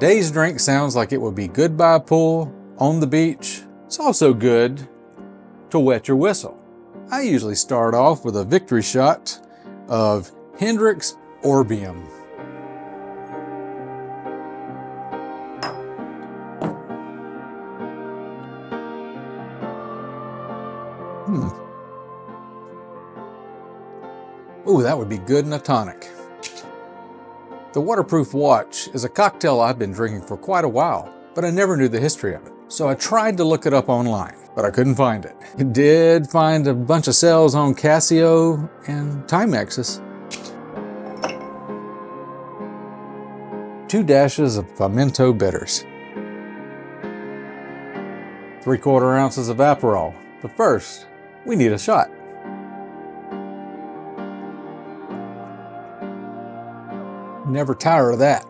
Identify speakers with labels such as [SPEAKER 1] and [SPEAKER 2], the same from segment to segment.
[SPEAKER 1] Today's drink sounds like it would be good by a pool, on the beach. It's also good to wet your whistle. I usually start off with a victory shot of Hendrick's Orbium. Ooh, that would be good in a tonic. The waterproof watch is a cocktail I've been drinking for quite a while, but I never knew the history of it. So I tried to look it up online, but I couldn't find it. I did find a bunch of sales on Casio and Timexes. 2 dashes of Pimento bitters. 3/4 ounces of Aperol. But first, we need a shot. Never tire of that.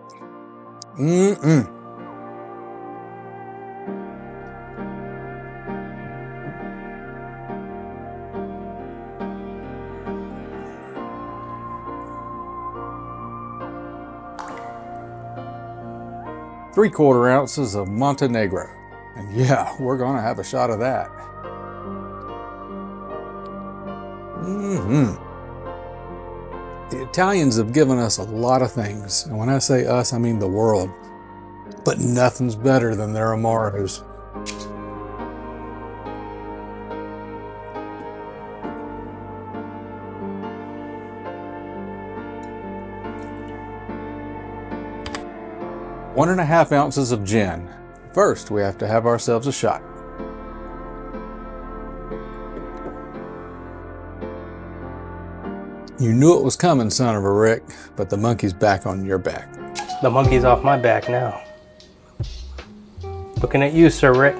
[SPEAKER 1] 3/4 ounces of Montenegro. And yeah, we're gonna have a shot of that. The Italians have given us a lot of things, and when I say us, I mean the world. But nothing's better than their Amaros. One and a half ounces of gin. First, we have to have ourselves a shot. You knew it was coming, son of a Rick, but the monkey's back on your back.
[SPEAKER 2] The monkey's off my back now. Looking at you, Sir Rick.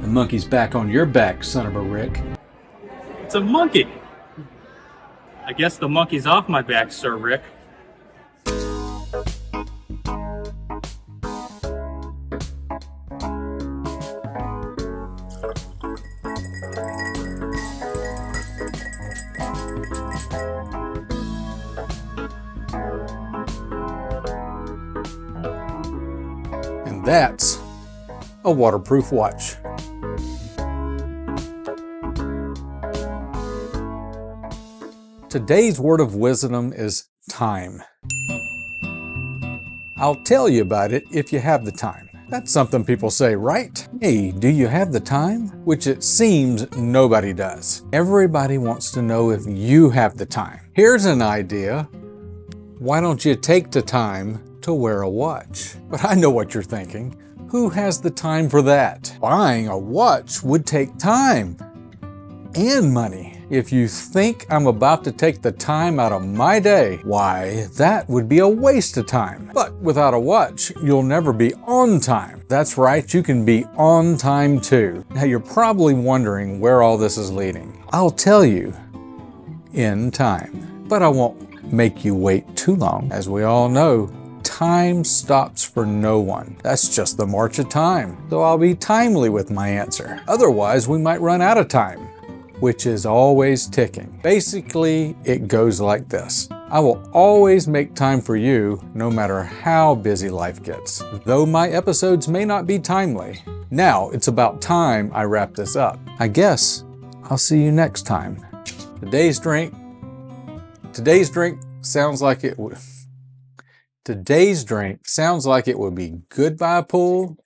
[SPEAKER 1] The monkey's back on your back, son of a Rick.
[SPEAKER 2] It's a monkey. I guess the monkey's off my back, Sir Rick.
[SPEAKER 1] And that's a waterproof watch. Today's word of wisdom is time. I'll tell you about it if you have the time. That's something people say, right? Hey, do you have the time? Which it seems nobody does. Everybody wants to know if you have the time. Here's an idea. Why don't you take the time to wear a watch? But I know what you're thinking. Who has the time for that? Buying a watch would take time and money. If you think I'm about to take the time out of my day, why, that would be a waste of time. But without a watch, you'll never be on time. That's right, you can be on time too. Now you're probably wondering where all this is leading. I'll tell you in time, but I won't make you wait too long. As we all know, time stops for no one. That's just the march of time. So I'll be timely with my answer. Otherwise, we might run out of time, which is always ticking. Basically, it goes like this. I will always make time for you, no matter how busy life gets, though my episodes may not be timely. Now, it's about time I wrap this up. I guess I'll see you next time. Today's drink sounds like it would be good by a pool,